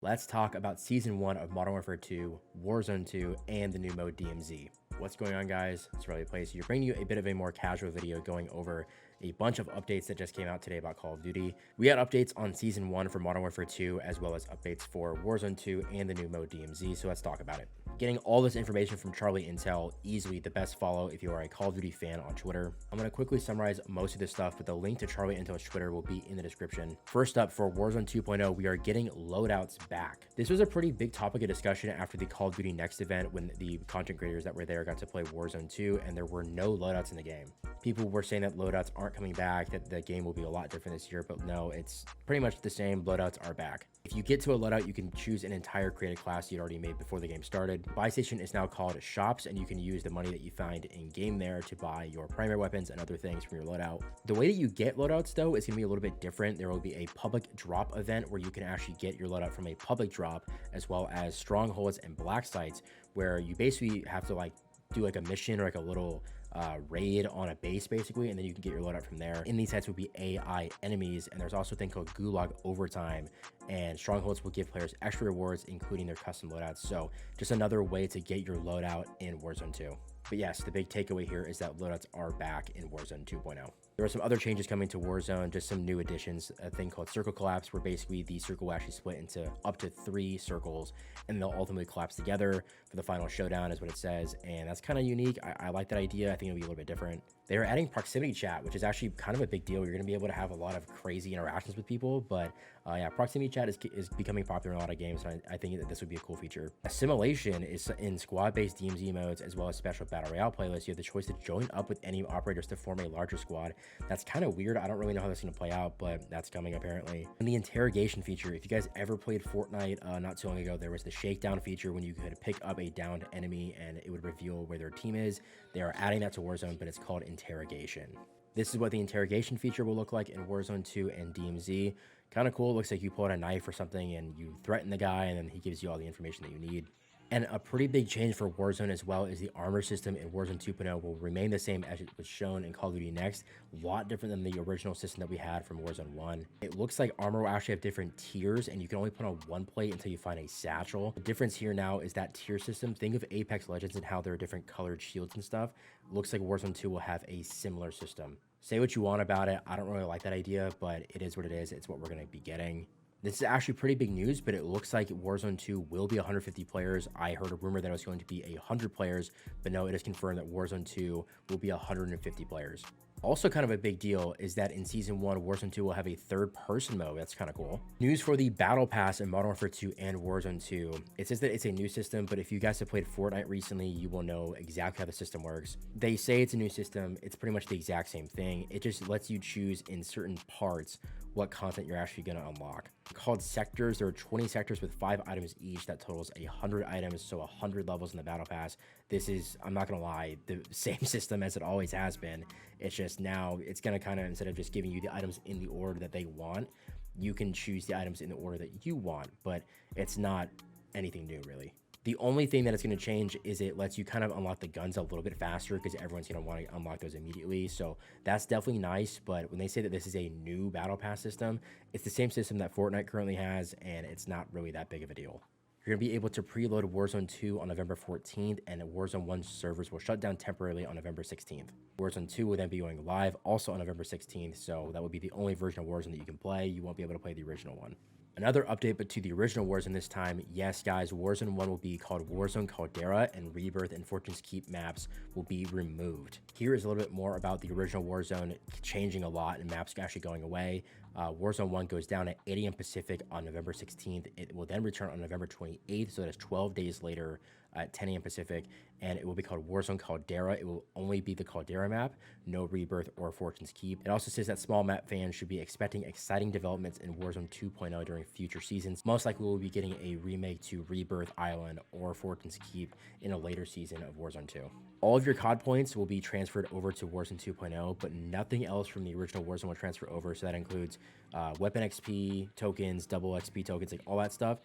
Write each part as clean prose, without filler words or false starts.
Let's talk about Season 1 of Modern Warfare 2, Warzone 2, and the new mode DMZ. What's going on, guys? It's Riley Place. You're bringing you a bit of a more casual video going over a bunch of updates that just came out today about Call of Duty. We had updates on Season 1 for Modern Warfare 2, as well as updates for Warzone 2 and the new mode DMZ, so let's talk about it. Getting all this information from Charlie Intel, easily the best follow if you are a Call of Duty fan on Twitter. I'm going to quickly summarize most of this stuff, but the link to Charlie Intel's Twitter will be in the description. First up, for Warzone 2.0, we are getting loadouts back. This was a pretty big topic of discussion after the Call of Duty Next event when the content creators that were there got to play Warzone 2 and there were no loadouts in the game. People were saying that loadouts aren't coming back, that the game will be a lot different this year, but no, it's pretty much the same. Loadouts are back. If you get to a loadout, you can choose an entire created class you'd already made before the game started. Buy station is now called shops, and you can use the money that you find in game there to buy your primary weapons and other things from your loadout. The way that you get loadouts, though, is going to be a little bit different. There will be a public drop event where you can actually get your loadout from a public drop, as well as strongholds and black sites, where you basically have to do a mission or a little raid on a base basically, and then you can get your loadout from there. In these sites will be AI enemies, and there's also a thing called Gulag Overtime, and strongholds will give players extra rewards, including their custom loadouts. So just another way to get your loadout in Warzone 2. But yes, the big takeaway here is that loadouts are back in Warzone 2.0. There are some other changes coming to Warzone, just some new additions, a thing called circle collapse, where basically the circle will actually split into up to 3 circles, and they'll ultimately collapse together for the final showdown, is what it says, and that's kind of unique. I like that idea. I think it'll be a little bit different. They are adding proximity chat, which is actually kind of a big deal. You're going to be able to have a lot of crazy interactions with people, but yeah, proximity chat is becoming popular in a lot of games, and I think that this would be a cool feature. Assimilation is in squad-based DMZ modes, as well as special Battle Royale playlists. You have the choice to join up with any operators to form a larger squad. That's kind of weird. I don't really know how that's going to play out, but that's coming apparently. And the interrogation feature, if you guys ever played Fortnite not too long ago, there was the shakedown feature when you could pick up a downed enemy and it would reveal where their team is. They are adding that to Warzone, but it's called interrogation. This is what the interrogation feature will look like in Warzone 2 and DMZ. Kind of cool. It looks like you pull out a knife or something and you threaten the guy, and then he gives you all the information that you need. And a pretty big change for Warzone as well is the armor system in Warzone 2.0 will remain the same as it was shown in Call of Duty Next. A lot different than the original system that we had from Warzone 1. It looks like armor will actually have different tiers, and you can only put on one plate until you find a satchel. The difference here now is that tier system. Think of Apex Legends and how there are different colored shields and stuff. Looks like Warzone 2 will have a similar system. Say what you want about it. I don't really like that idea, but it is what it is. It's what we're going to be getting. This is actually pretty big news, but it looks like Warzone 2 will be 150 players. I heard a rumor that it was going to be 100 players, but no, it is confirmed that Warzone 2 will be 150 players. Also kind of a big deal is that in Season 1, Warzone 2 will have a third-person mode. That's kind of cool. News for the Battle Pass in Modern Warfare 2 and Warzone 2. It says that it's a new system, but if you guys have played Fortnite recently, you will know exactly how the system works. They say it's a new system. It's pretty much the exact same thing. It just lets you choose in certain parts what content you're actually going to unlock. Called sectors, there are 20 sectors with 5 items each. That totals 100 items, so 100 levels in the Battle Pass. This is, I'm not gonna lie, the same system as it always has been. It's just now it's gonna kind of, instead of just giving you the items in the order that they want, you can choose the items in the order that you want, but it's not anything new really. The only thing that it's going to change is it lets you kind of unlock the guns a little bit faster, because everyone's going to want to unlock those immediately. So that's definitely nice. But when they say that this is a new Battle Pass system, it's the same system that Fortnite currently has, and it's not really that big of a deal. You're going to be able to preload Warzone 2 on November 14th, and Warzone 1 servers will shut down temporarily on November 16th. Warzone 2 will then be going live also on November 16th, so that will be the only version of Warzone that you can play. You won't be able to play the original one. Another update, but to the original Warzone this time. Yes, guys, Warzone 1 will be called Warzone Caldera, and Rebirth and Fortune's Keep maps will be removed. Here is a little bit more about the original Warzone changing a lot and maps actually going away. Warzone 1 goes down at 8 a.m. Pacific on November 16th. It will then return on November 28th, so that's 12 days later at 10 a.m. Pacific, and it will be called Warzone Caldera. It will only be the Caldera map, no Rebirth or Fortune's Keep. It also says that small map fans should be expecting exciting developments in Warzone 2.0 during future seasons. Most likely we'll be getting a remake to Rebirth Island or Fortune's Keep in a later season of Warzone 2. All of your COD points will be transferred over to Warzone 2.0, but nothing else from the original Warzone will transfer over, so that includes weapon XP, tokens, double XP tokens, like all that stuff.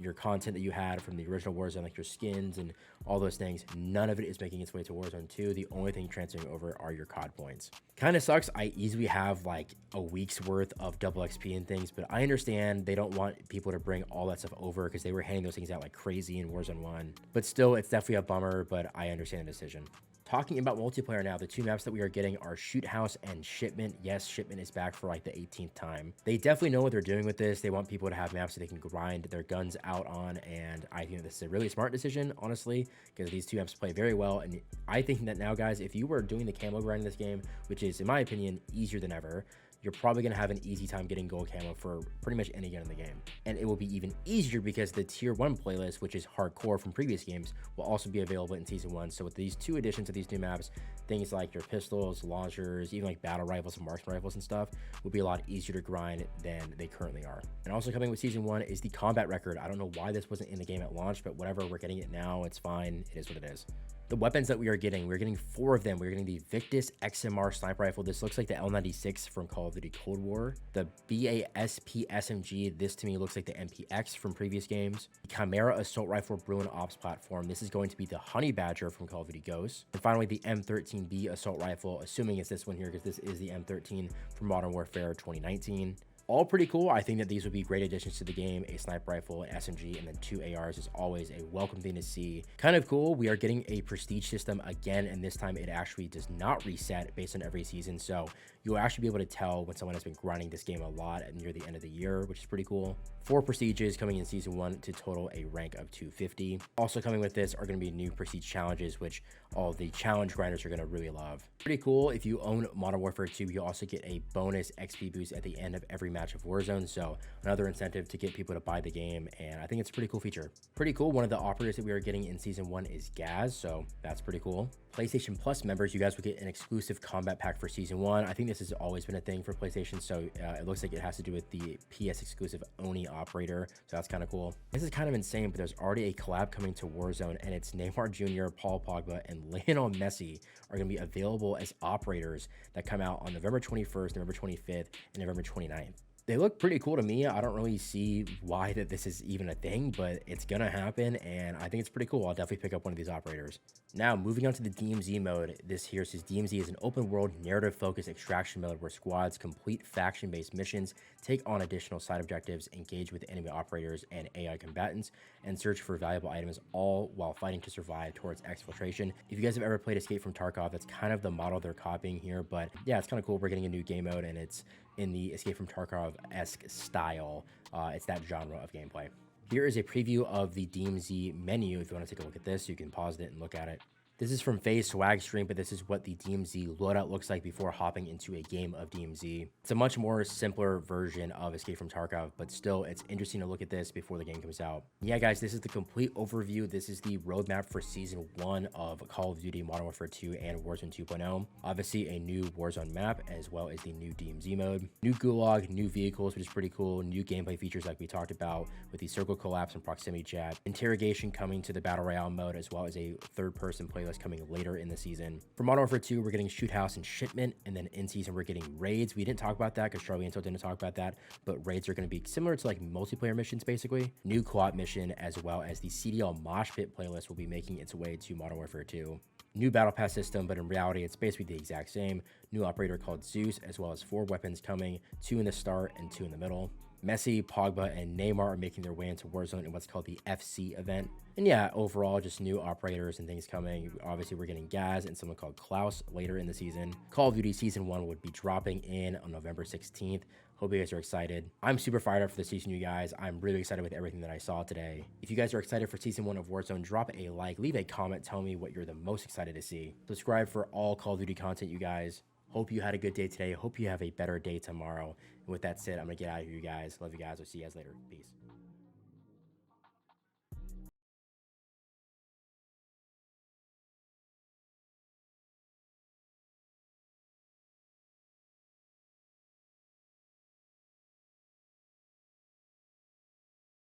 your content that you had from the original Warzone, like your skins and all those things, none of it is making its way to Warzone 2. The only thing transferring over are your COD points. Kind of sucks. I easily have like a week's worth of double XP and things, but I understand they don't want people to bring all that stuff over because they were handing those things out like crazy in Warzone 1. But still, it's definitely a bummer, but I understand the decision. Talking about multiplayer now, the two maps that we are getting are Shoot House and Shipment. Yes, Shipment is back for like the 18th time. They definitely know what they're doing with this. They want people to have maps that they can grind their guns out on, and I think this is a really smart decision, honestly, because these two maps play very well. And I think that now, guys, if you were doing the camo grind in this game, which is, in my opinion, easier than ever, you're probably going to have an easy time getting gold camo for pretty much any gun in the game. And it will be even easier because the tier 1 playlist, which is hardcore from previous games, will also be available in season 1. So with these two additions of these new maps, things like your pistols, launchers, even like battle rifles and marksman rifles and stuff will be a lot easier to grind than they currently are. And also coming with season 1 is the combat record. I don't know why this wasn't in the game at launch, but whatever, we're getting it now. It's fine. It is what it is. The weapons that we're getting 4 of them. We're getting the Victus XMR sniper rifle. This looks like the L96 from Call of Duty Cold War. The BASP SMG. This to me looks like the MPX from previous games. The Chimera assault rifle Bruin Ops platform. This is going to be the Honey Badger from Call of Duty Ghosts. And finally, the M13B assault rifle, assuming it's this one here because this is the M13 from Modern Warfare 2019. All pretty cool. I think that these would be great additions to the game. A sniper rifle, an SMG, and then 2 ARs is always a welcome thing to see. Kind of cool. We are getting a prestige system again, and this time it actually does not reset based on every season. So you'll actually be able to tell when someone has been grinding this game a lot near the end of the year, which is pretty cool. 4 prestiges coming in season 1 to total a rank of 250. Also coming with this are going to be new prestige challenges, which all the challenge grinders are going to really love. Pretty cool. If you own Modern Warfare 2, you also get a bonus XP boost at the end of every match of Warzone, so another incentive to get people to buy the game, and I think it's a pretty cool feature. Pretty cool. One of the operators that we are getting in season 1 is Gaz, so that's pretty cool. PlayStation Plus members, you guys will get an exclusive combat pack for season 1. I think this has always been a thing for PlayStation, so it looks like it has to do with the PS exclusive Oni operator, so that's kind of cool. This is kind of insane, but there's already a collab coming to Warzone, and it's Neymar Jr., Paul Pogba, and Lionel Messi are going to be available as operators that come out on November 21st, November 25th, and November 29th. They look pretty cool to me. I don't really see why that this is even a thing, but it's gonna happen, and I think it's pretty cool. I'll definitely pick up one of these operators. Now, moving on to the DMZ mode. This here says DMZ is an open world narrative-focused extraction mode where squads complete faction-based missions, take on additional side objectives, engage with enemy operators and AI combatants, and search for valuable items, all while fighting to survive towards exfiltration. If you guys have ever played Escape from Tarkov, that's kind of the model they're copying here, but yeah, it's kind of cool. We're getting a new game mode, and it's in the Escape from Tarkov-esque style. It's that genre of gameplay. Here is a preview of the DMZ menu. If you want to take a look at this, you can pause it and look at it. This is from FaZe Swag Stream, but this is what the DMZ loadout looks like before hopping into a game of DMZ. It's a much more simpler version of Escape from Tarkov, but still, it's interesting to look at this before the game comes out. Yeah, guys, this is the complete overview. This is the roadmap for Season 1 of Call of Duty Modern Warfare 2 and Warzone 2.0. Obviously, a new Warzone map, as well as the new DMZ mode. New Gulag, new vehicles, which is pretty cool. New gameplay features like we talked about with the circle collapse and proximity jab. Interrogation coming to the Battle Royale mode, as well as a third-person playlist coming later in the season. For Modern Warfare 2, we're getting Shoot House and Shipment, and then in season we're getting raids. We didn't talk about that because Charlie Intel didn't talk about that, but raids are going to be similar to like multiplayer missions basically. New co-op mission, as well as the CDL Mosh Pit playlist will be making its way to Modern Warfare 2. New battle pass system, but in reality it's basically the exact same. New operator called Zeus, as well as 4 weapons coming, 2 in the start and 2 in the middle. Messi, Pogba, and Neymar are making their way into Warzone in what's called the FC event. And yeah, overall, just new operators and things coming. Obviously, we're getting Gaz and someone called Klaus later in the season. Call of Duty Season 1 would be dropping in on November 16th. Hope you guys are excited. I'm super fired up for the season, you guys. I'm really excited with everything that I saw today. If you guys are excited for Season 1 of Warzone, drop a like, leave a comment, tell me what you're the most excited to see. Subscribe for all Call of Duty content, you guys. Hope you had a good day today. Hope you have a better day tomorrow. And with that said, I'm going to get out of here, you guys. Love you guys. I'll see you guys later. Peace.